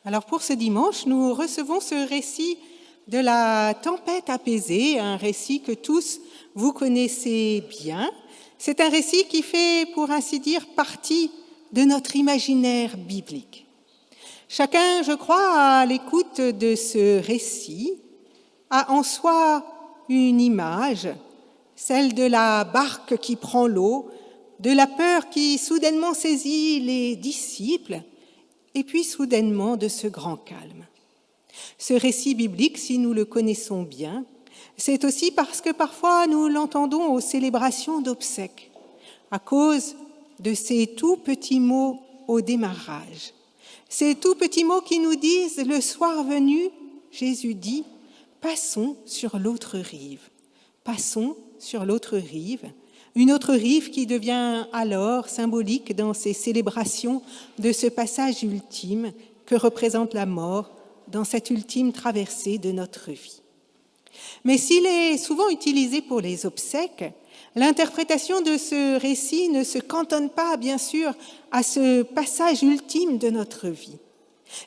Alors pour ce dimanche, nous recevons ce récit de la tempête apaisée, un récit que tous vous connaissez bien. C'est un récit qui fait, pour ainsi dire, partie de notre imaginaire biblique. Chacun, je crois, à l'écoute de ce récit, a en soi une image, celle de la barque qui prend l'eau, de la peur qui soudainement saisit les disciples, et puis soudainement de ce grand calme. Ce récit biblique, si nous le connaissons bien, c'est aussi parce que parfois nous l'entendons aux célébrations d'obsèques, à cause de ces tout petits mots au démarrage. Ces tout petits mots qui nous disent, le soir venu, Jésus dit, passons sur l'autre rive. Passons sur l'autre rive. Une autre rive qui devient alors symbolique dans ces célébrations de ce passage ultime que représente la mort dans cette ultime traversée de notre vie. Mais s'il est souvent utilisé pour les obsèques, l'interprétation de ce récit ne se cantonne pas, bien sûr, à ce passage ultime de notre vie.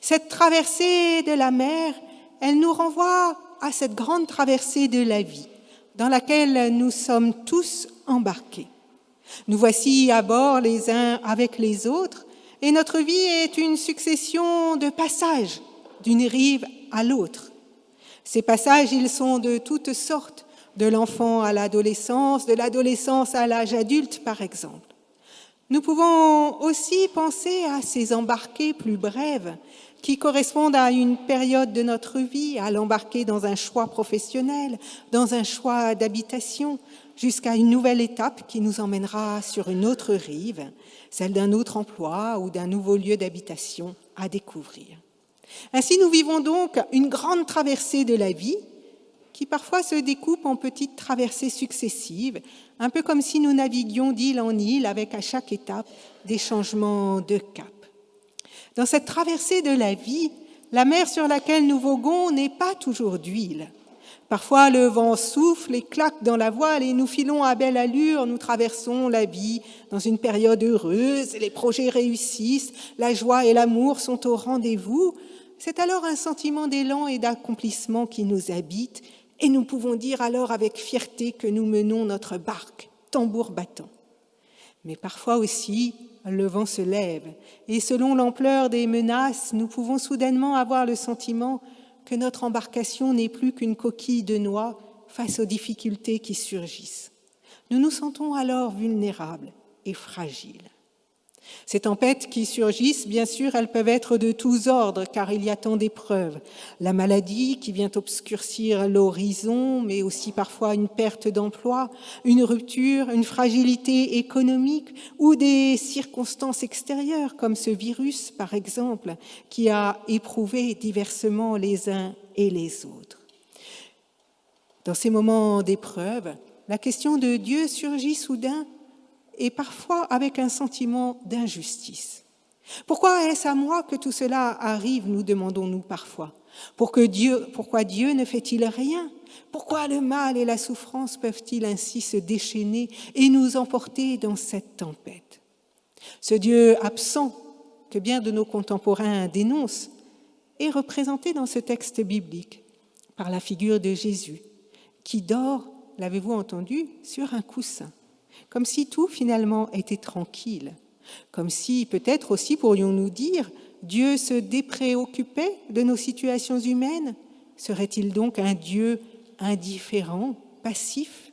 Cette traversée de la mer, elle nous renvoie à cette grande traversée de la vie, dans laquelle nous sommes tous embarqués. Nous voici à bord les uns avec les autres, et notre vie est une succession de passages d'une rive à l'autre. Ces passages, ils sont de toutes sortes, de l'enfant à l'adolescence, de l'adolescence à l'âge adulte, par exemple. Nous pouvons aussi penser à ces embarquées plus brèves qui correspondent à une période de notre vie, à l'embarquer dans un choix professionnel, dans un choix d'habitation, jusqu'à une nouvelle étape qui nous emmènera sur une autre rive, celle d'un autre emploi ou d'un nouveau lieu d'habitation à découvrir. Ainsi, nous vivons donc une grande traversée de la vie qui parfois se découpe en petites traversées successives, un peu comme si nous naviguions d'île en île avec à chaque étape des changements de cap. Dans cette traversée de la vie, la mer sur laquelle nous voguons n'est pas toujours d'huile. Parfois, le vent souffle et claque dans la voile et nous filons à belle allure, nous traversons la vie dans une période heureuse, les projets réussissent, la joie et l'amour sont au rendez-vous. C'est alors un sentiment d'élan et d'accomplissement qui nous habite et nous pouvons dire alors avec fierté que nous menons notre barque, tambour battant. Mais parfois aussi, le vent se lève et selon l'ampleur des menaces, nous pouvons soudainement avoir le sentiment que notre embarcation n'est plus qu'une coquille de noix face aux difficultés qui surgissent. Nous nous sentons alors vulnérables et fragiles. Ces tempêtes qui surgissent, bien sûr, elles peuvent être de tous ordres, car il y a tant d'épreuves. La maladie qui vient obscurcir l'horizon, mais aussi parfois une perte d'emploi, une rupture, une fragilité économique ou des circonstances extérieures, comme ce virus, par exemple, qui a éprouvé diversement les uns et les autres. Dans ces moments d'épreuve, la question de Dieu surgit soudain et parfois avec un sentiment d'injustice. Pourquoi est-ce à moi que tout cela arrive, nous demandons-nous parfois. Pourquoi Dieu ne fait-il rien? Pourquoi le mal et la souffrance peuvent-ils ainsi se déchaîner et nous emporter dans cette tempête? Ce Dieu absent, que bien de nos contemporains dénoncent, est représenté dans ce texte biblique par la figure de Jésus, qui dort, l'avez-vous entendu, sur un coussin. Comme si tout finalement était tranquille, comme si peut-être aussi pourrions-nous dire Dieu se dépréoccupait de nos situations humaines. Serait-il donc un Dieu indifférent, passif?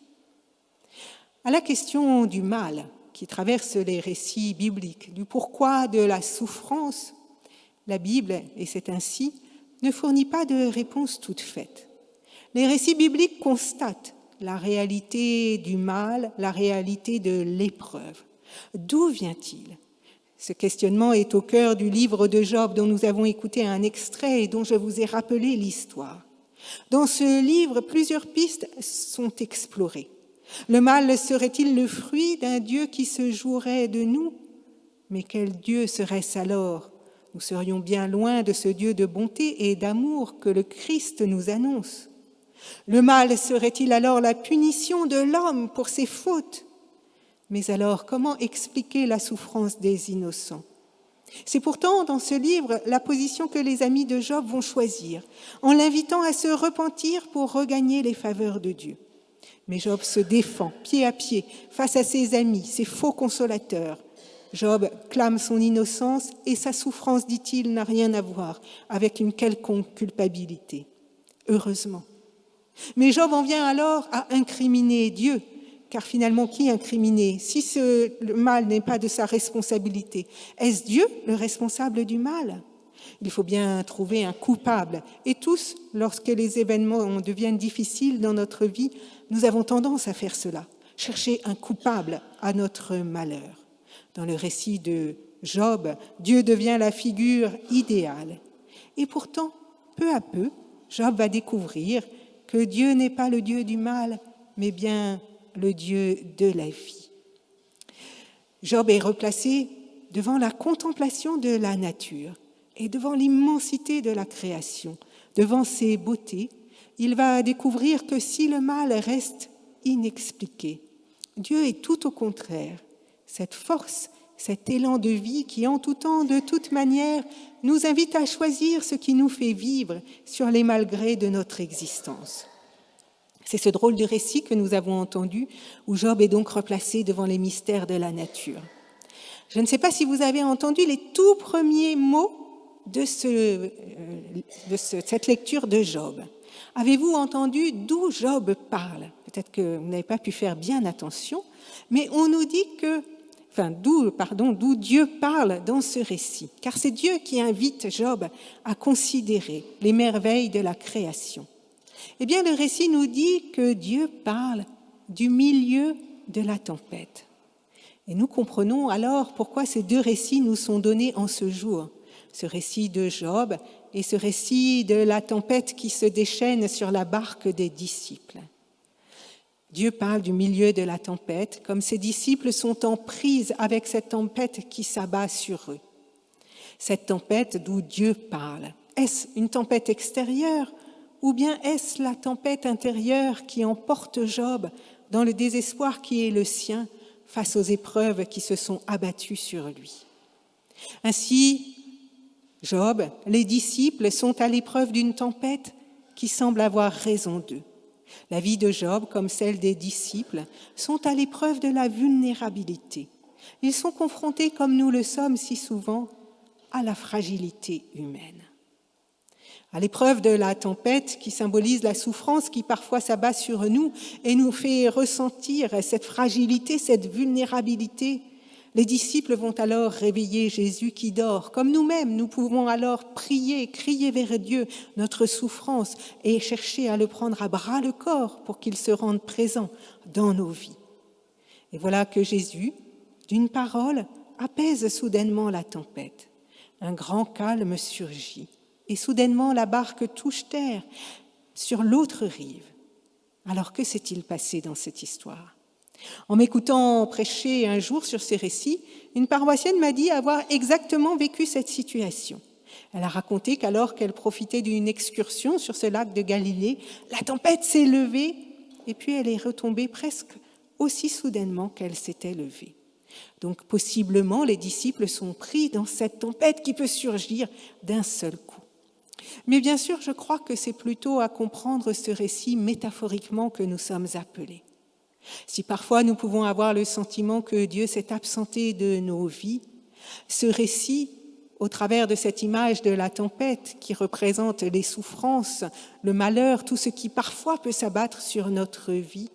À la question du mal qui traverse les récits bibliques, du pourquoi de la souffrance, la Bible, et c'est ainsi, ne fournit pas de réponse toute faite. Les récits bibliques constatent la réalité du mal, la réalité de l'épreuve. D'où vient-il? Ce questionnement est au cœur du livre de Job dont nous avons écouté un extrait et dont je vous ai rappelé l'histoire. Dans ce livre, plusieurs pistes sont explorées. Le mal serait-il le fruit d'un Dieu qui se jouerait de nous? Mais quel Dieu serait-ce alors? Nous serions bien loin de ce Dieu de bonté et d'amour que le Christ nous annonce. Le mal serait-il alors la punition de l'homme pour ses fautes? Mais alors, comment expliquer la souffrance des innocents? C'est pourtant dans ce livre la position que les amis de Job vont choisir, en l'invitant à se repentir pour regagner les faveurs de Dieu. Mais Job se défend, pied à pied, face à ses amis, ses faux consolateurs. Job clame son innocence et sa souffrance, dit-il, n'a rien à voir avec une quelconque culpabilité. Heureusement. Mais Job en vient alors à incriminer Dieu, car finalement, qui incriminer si le mal n'est pas de sa responsabilité? Est-ce Dieu le responsable du mal? Il faut bien trouver un coupable. Et tous, lorsque les événements deviennent difficiles dans notre vie, nous avons tendance à faire cela, chercher un coupable à notre malheur. Dans le récit de Job, Dieu devient la figure idéale. Et pourtant, peu à peu, Job va découvrir que Dieu n'est pas le Dieu du mal, mais bien le Dieu de la vie. Job est replacé devant la contemplation de la nature et devant l'immensité de la création, devant ses beautés. Il va découvrir que si le mal reste inexpliqué, Dieu est tout au contraire. Cette force, cet élan de vie qui, en tout temps, de toute manière, nous invite à choisir ce qui nous fait vivre sur les malgrés de notre existence. C'est ce drôle de récit que nous avons entendu, où Job est donc replacé devant les mystères de la nature. Je ne sais pas si vous avez entendu les tout premiers mots de cette lecture de Job. Avez-vous entendu d'où Job parle? Peut-être que vous n'avez pas pu faire bien attention, mais on nous dit d'où Dieu parle dans ce récit, car c'est Dieu qui invite Job à considérer les merveilles de la création. Eh bien, le récit nous dit que Dieu parle du milieu de la tempête. Et nous comprenons alors pourquoi ces deux récits nous sont donnés en ce jour. Ce récit de Job et ce récit de la tempête qui se déchaîne sur la barque des disciples. Dieu parle du milieu de la tempête, comme ses disciples sont en prise avec cette tempête qui s'abat sur eux. Cette tempête d'où Dieu parle, est-ce une tempête extérieure ou bien est-ce la tempête intérieure qui emporte Job dans le désespoir qui est le sien face aux épreuves qui se sont abattues sur lui? Ainsi, Job, les disciples sont à l'épreuve d'une tempête qui semble avoir raison d'eux. La vie de Job, comme celle des disciples, sont à l'épreuve de la vulnérabilité. Ils sont confrontés, comme nous le sommes si souvent, à la fragilité humaine. À l'épreuve de la tempête qui symbolise la souffrance qui parfois s'abat sur nous et nous fait ressentir cette fragilité, cette vulnérabilité, les disciples vont alors réveiller Jésus qui dort. Comme nous-mêmes, nous pouvons alors prier, crier vers Dieu notre souffrance et chercher à le prendre à bras le corps pour qu'il se rende présent dans nos vies. Et voilà que Jésus, d'une parole, apaise soudainement la tempête. Un grand calme surgit. Et soudainement, la barque touche terre sur l'autre rive. Alors, que s'est-il passé dans cette histoire? En m'écoutant prêcher un jour sur ces récits, une paroissienne m'a dit avoir exactement vécu cette situation. Elle a raconté qu'alors qu'elle profitait d'une excursion sur ce lac de Galilée, la tempête s'est levée et puis elle est retombée presque aussi soudainement qu'elle s'était levée. Donc, possiblement, les disciples sont pris dans cette tempête qui peut surgir d'un seul coup. Mais bien sûr, je crois que c'est plutôt à comprendre ce récit métaphoriquement que nous sommes appelés. Si parfois nous pouvons avoir le sentiment que Dieu s'est absenté de nos vies, ce récit, au travers de cette image de la tempête qui représente les souffrances, le malheur, tout ce qui parfois peut s'abattre sur notre vie,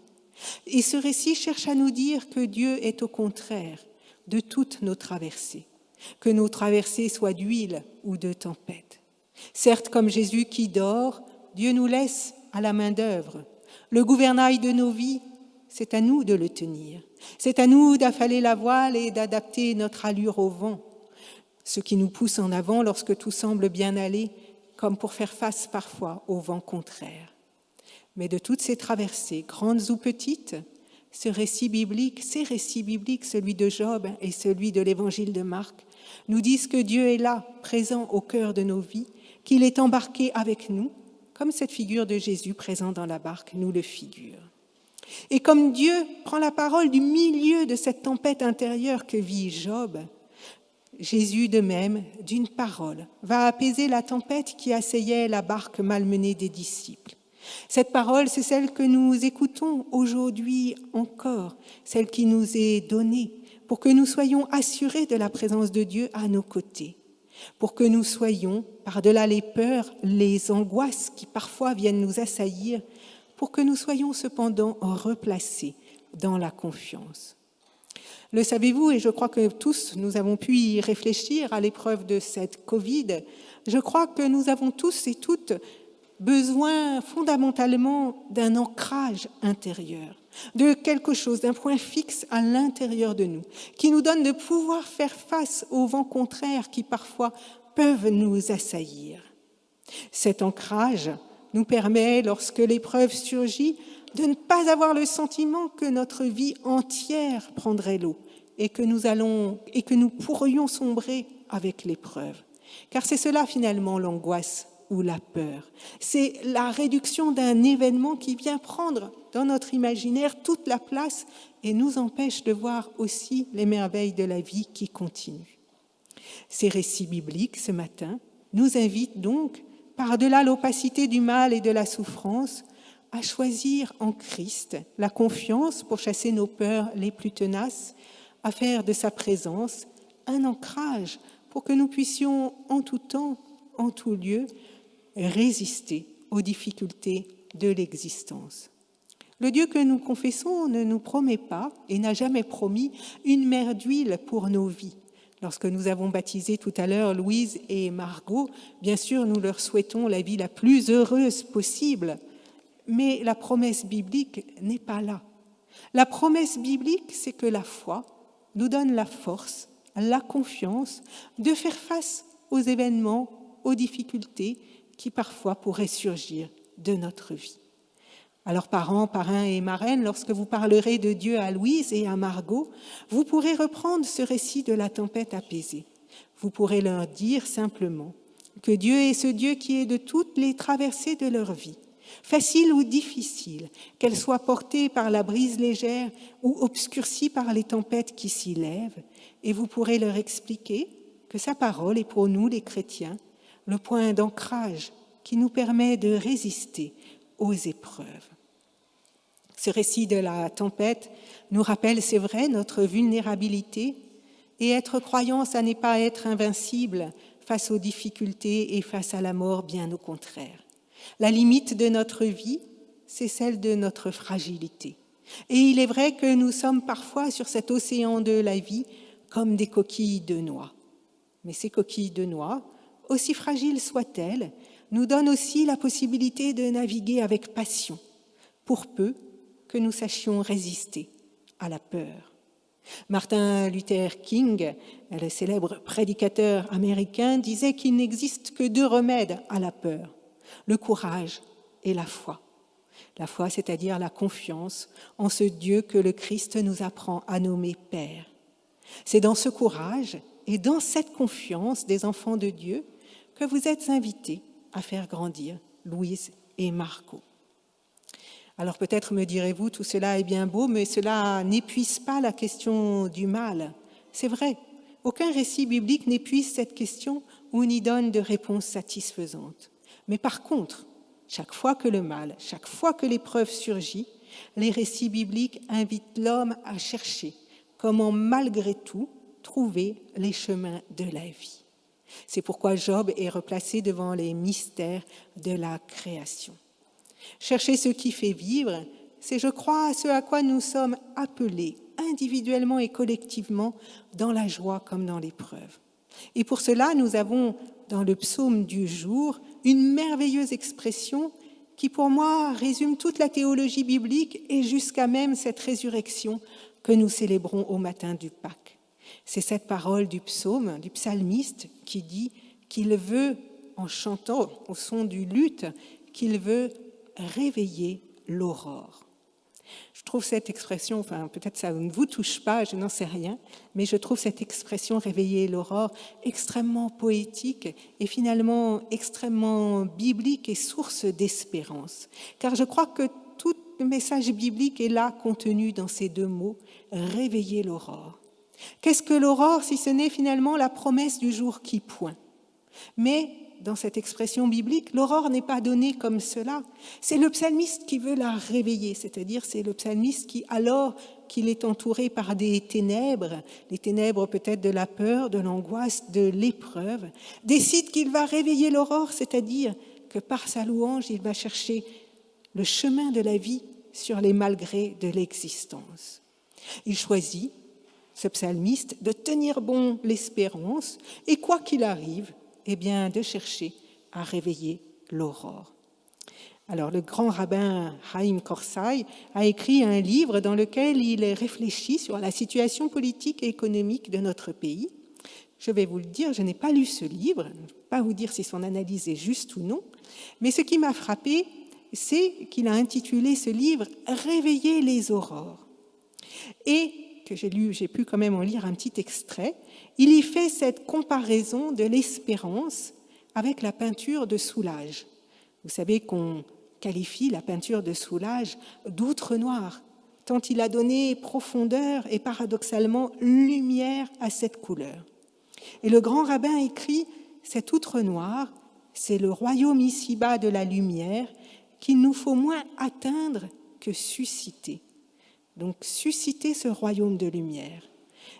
et ce récit cherche à nous dire que Dieu est au contraire de toutes nos traversées, que nos traversées soient d'huile ou de tempête. Certes, comme Jésus qui dort, Dieu nous laisse à la main d'œuvre. Le gouvernail de nos vies, c'est à nous de le tenir. C'est à nous d'affaler la voile et d'adapter notre allure au vent, ce qui nous pousse en avant lorsque tout semble bien aller, comme pour faire face parfois au vent contraire. Mais de toutes ces traversées, grandes ou petites, ces récits bibliques, celui de Job et celui de l'évangile de Marc, nous disent que Dieu est là, présent au cœur de nos vies, qu'il est embarqué avec nous, comme cette figure de Jésus présent dans la barque nous le figure. Et comme Dieu prend la parole du milieu de cette tempête intérieure que vit Job, Jésus, de même, d'une parole, va apaiser la tempête qui assaillait la barque malmenée des disciples. Cette parole, c'est celle que nous écoutons aujourd'hui encore, celle qui nous est donnée pour que nous soyons assurés de la présence de Dieu à nos côtés, pour que nous soyons, par-delà les peurs, les angoisses qui parfois viennent nous assaillir, pour que nous soyons cependant replacés dans la confiance. Le savez-vous, et je crois que tous nous avons pu y réfléchir à l'épreuve de cette Covid, je crois que nous avons tous et toutes besoin fondamentalement d'un ancrage intérieur, de quelque chose, d'un point fixe à l'intérieur de nous, qui nous donne de pouvoir faire face aux vents contraires qui parfois peuvent nous assaillir. Cet ancrage nous permet, lorsque l'épreuve surgit, de ne pas avoir le sentiment que notre vie entière prendrait l'eau et que nous pourrions sombrer avec l'épreuve. Car c'est cela finalement l'angoisse ou la peur. C'est la réduction d'un événement qui vient prendre dans notre imaginaire toute la place et nous empêche de voir aussi les merveilles de la vie qui continuent. Ces récits bibliques ce matin nous invitent donc, par-delà l'opacité du mal et de la souffrance, à choisir en Christ la confiance pour chasser nos peurs les plus tenaces, à faire de sa présence un ancrage pour que nous puissions en tout temps, en tout lieu, résister aux difficultés de l'existence. Le Dieu que nous confessons ne nous promet pas et n'a jamais promis une mer d'huile pour nos vies. Lorsque nous avons baptisé tout à l'heure Louise et Margot, bien sûr, nous leur souhaitons la vie la plus heureuse possible, mais la promesse biblique n'est pas là. La promesse biblique, c'est que la foi nous donne la force, la confiance de faire face aux événements, aux difficultés qui parfois pourraient surgir de notre vie. Alors parents, parrains et marraines, lorsque vous parlerez de Dieu à Louise et à Margot, vous pourrez reprendre ce récit de la tempête apaisée. Vous pourrez leur dire simplement que Dieu est ce Dieu qui est de toutes les traversées de leur vie, facile ou difficile, qu'elles soient portées par la brise légère ou obscurcies par les tempêtes qui s'y lèvent, et vous pourrez leur expliquer que sa parole est pour nous, les chrétiens, le point d'ancrage qui nous permet de résister aux épreuves. Ce récit de la tempête nous rappelle, c'est vrai, notre vulnérabilité, et être croyant, ça n'est pas être invincible face aux difficultés et face à la mort, bien au contraire. La limite de notre vie, c'est celle de notre fragilité. Et il est vrai que nous sommes parfois sur cet océan de la vie comme des coquilles de noix. Mais ces coquilles de noix, aussi fragiles soient-elles, nous donnent aussi la possibilité de naviguer avec passion, pour peu que nous sachions résister à la peur. Martin Luther King, le célèbre prédicateur américain, disait qu'il n'existe que 2 remèdes à la peur, le courage et la foi. La foi, c'est-à-dire la confiance en ce Dieu que le Christ nous apprend à nommer Père. C'est dans ce courage et dans cette confiance des enfants de Dieu que vous êtes invités à faire grandir Louise et Margot. Alors peut-être me direz-vous, tout cela est bien beau, mais cela n'épuise pas la question du mal. C'est vrai, aucun récit biblique n'épuise cette question ou n'y donne de réponse satisfaisante. Mais par contre, chaque fois que le mal, chaque fois que l'épreuve surgit, les récits bibliques invitent l'homme à chercher comment malgré tout trouver les chemins de la vie. C'est pourquoi Job est replacé devant les mystères de la création. Chercher ce qui fait vivre, c'est, je crois, ce à quoi nous sommes appelés individuellement et collectivement dans la joie comme dans l'épreuve. Et pour cela, nous avons dans le psaume du jour une merveilleuse expression qui, pour moi, résume toute la théologie biblique et jusqu'à même cette résurrection que nous célébrons au matin du Pâques. C'est cette parole du psaume, du psalmiste, qui dit qu'il veut, en chantant au son du luth, qu'il veut réveiller l'aurore. Je trouve cette expression, enfin peut-être ça ne vous touche pas, je n'en sais rien, mais je trouve cette expression réveiller l'aurore extrêmement poétique et finalement extrêmement biblique et source d'espérance. Car je crois que tout le message biblique est là contenu dans ces 2 mots, réveiller l'aurore. Qu'est-ce que l'aurore si ce n'est finalement la promesse du jour qui pointe? Mais dans cette expression biblique, l'aurore n'est pas donnée comme cela. C'est le psalmiste qui veut la réveiller, c'est-à-dire c'est le psalmiste qui, alors qu'il est entouré par des ténèbres, les ténèbres peut-être de la peur, de l'angoisse, de l'épreuve, décide qu'il va réveiller l'aurore, c'est-à-dire que par sa louange, il va chercher le chemin de la vie sur les malgrés de l'existence. Il choisit, ce psalmiste, de tenir bon l'espérance et quoi qu'il arrive, eh bien, de chercher à réveiller l'aurore. Alors, le grand rabbin Haïm Korsai a écrit un livre dans lequel il réfléchit sur la situation politique et économique de notre pays. Je vais vous le dire, je n'ai pas lu ce livre, je ne peux pas vous dire si son analyse est juste ou non, mais ce qui m'a frappé, c'est qu'il a intitulé ce livre « Réveiller les aurores ». Et que j'ai pu quand même en lire un petit extrait, il y fait cette comparaison de l'espérance avec la peinture de Soulages. Vous savez qu'on qualifie la peinture de Soulages d'outre noir, tant il a donné profondeur et paradoxalement lumière à cette couleur. Et le grand rabbin écrit « Cet outre noir, c'est le royaume ici-bas de la lumière qu'il nous faut moins atteindre que susciter. » Donc susciter ce royaume de lumière.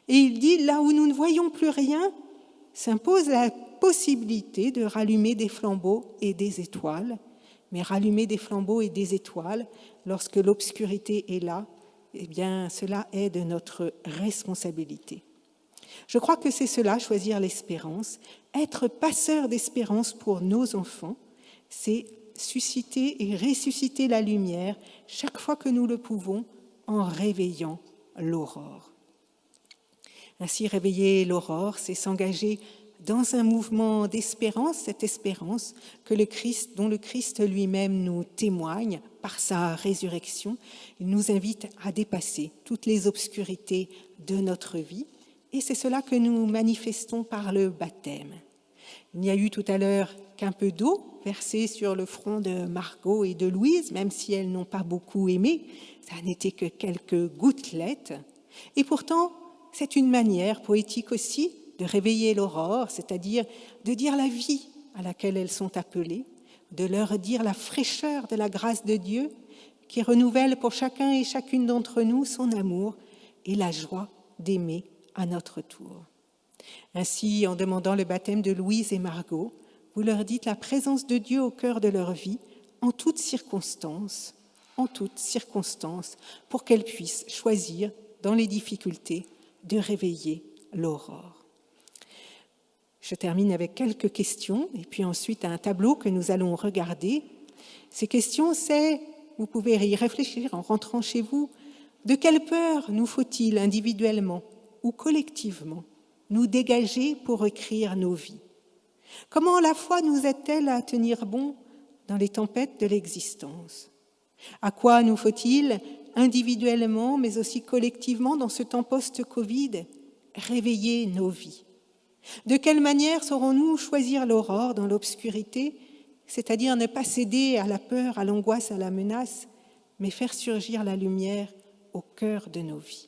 Et il dit, là où nous ne voyons plus rien, s'impose la possibilité de rallumer des flambeaux et des étoiles. Mais rallumer des flambeaux et des étoiles, lorsque l'obscurité est là, eh bien, cela est de notre responsabilité. Je crois que c'est cela, choisir l'espérance. Être passeur d'espérance pour nos enfants, c'est susciter et ressusciter la lumière chaque fois que nous le pouvons, en réveillant l'aurore. Ainsi, réveiller l'aurore, c'est s'engager dans un mouvement d'espérance, cette espérance dont le Christ lui-même nous témoigne par sa résurrection. Il nous invite à dépasser toutes les obscurités de notre vie, et c'est cela que nous manifestons par le baptême. Il n'y a eu tout à l'heure qu'un peu d'eau versée sur le front de Margot et de Louise, même si elles n'ont pas beaucoup aimé, ça n'était que quelques gouttelettes. Et pourtant, c'est une manière poétique aussi de réveiller l'aurore, c'est-à-dire de dire la vie à laquelle elles sont appelées, de leur dire la fraîcheur de la grâce de Dieu qui renouvelle pour chacun et chacune d'entre nous son amour et la joie d'aimer à notre tour. Ainsi, en demandant le baptême de Louise et Margot, vous leur dites la présence de Dieu au cœur de leur vie, en toutes circonstances, pour qu'elles puissent choisir, dans les difficultés, de réveiller l'aurore. Je termine avec quelques questions, et puis ensuite un tableau que nous allons regarder. Ces questions, vous pouvez y réfléchir en rentrant chez vous, de quelle peur nous faut-il individuellement ou collectivement nous dégager pour écrire nos vies? Comment la foi nous aide-t-elle à tenir bon dans les tempêtes de l'existence? À quoi nous faut-il, individuellement, mais aussi collectivement, dans ce temps post-Covid, réveiller nos vies? De quelle manière saurons-nous choisir l'aurore dans l'obscurité, c'est-à-dire ne pas céder à la peur, à l'angoisse, à la menace, mais faire surgir la lumière au cœur de nos vies?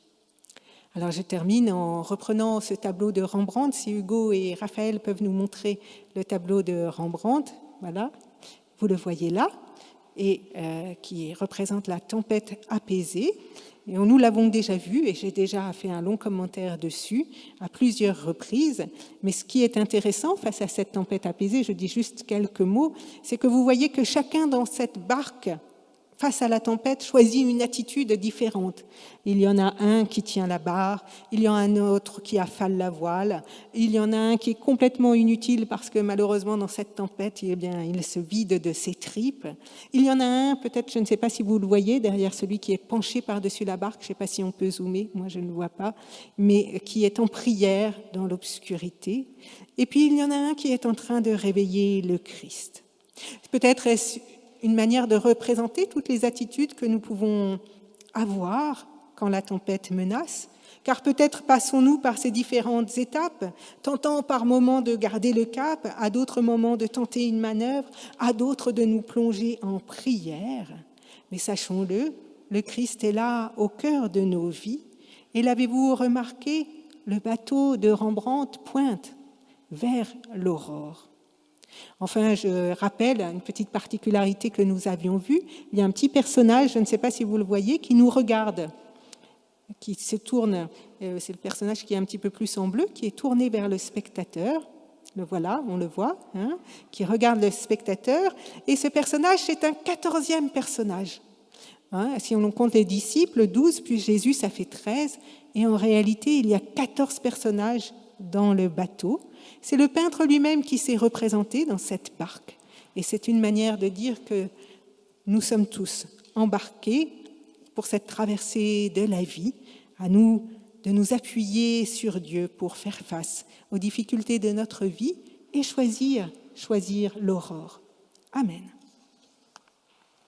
Alors je termine en reprenant ce tableau de Rembrandt. Si Hugo et Raphaël peuvent nous montrer le tableau de Rembrandt, voilà, vous le voyez là, et qui représente la tempête apaisée. Et nous l'avons déjà vu, et j'ai déjà fait un long commentaire dessus à plusieurs reprises. Mais ce qui est intéressant face à cette tempête apaisée, je dis juste quelques mots, c'est que vous voyez que chacun dans cette barque, face à la tempête, choisit une attitude différente. Il y en a un qui tient la barre, il y en a un autre qui affale la voile, il y en a un qui est complètement inutile parce que malheureusement dans cette tempête, eh bien, il se vide de ses tripes. Il y en a un, peut-être, je ne sais pas si vous le voyez, derrière celui qui est penché par-dessus la barque, je ne sais pas si on peut zoomer, moi je ne le vois pas, mais qui est en prière dans l'obscurité. Et puis il y en a un qui est en train de réveiller le Christ. Peut-être est-ce une manière de représenter toutes les attitudes que nous pouvons avoir quand la tempête menace, car peut-être passons-nous par ces différentes étapes, tentant par moments de garder le cap, à d'autres moments de tenter une manœuvre, à d'autres de nous plonger en prière. Mais sachons-le, le Christ est là au cœur de nos vies, et l'avez-vous remarqué, le bateau de Rembrandt pointe vers l'aurore. Enfin, je rappelle une petite particularité que nous avions vue. Il y a un petit personnage, je ne sais pas si vous le voyez, qui nous regarde, qui se tourne, c'est le personnage qui est un petit peu plus en bleu, qui est tourné vers le spectateur. Le voilà, on le voit, qui regarde le spectateur. Et ce personnage, c'est un 14e personnage. Si on compte les disciples, 12, puis Jésus, ça fait 13. Et en réalité, il y a 14 personnages dans le bateau. C'est le peintre lui-même qui s'est représenté dans cette barque. Et c'est une manière de dire que nous sommes tous embarqués pour cette traversée de la vie, à nous de nous appuyer sur Dieu pour faire face aux difficultés de notre vie et choisir l'aurore. Amen.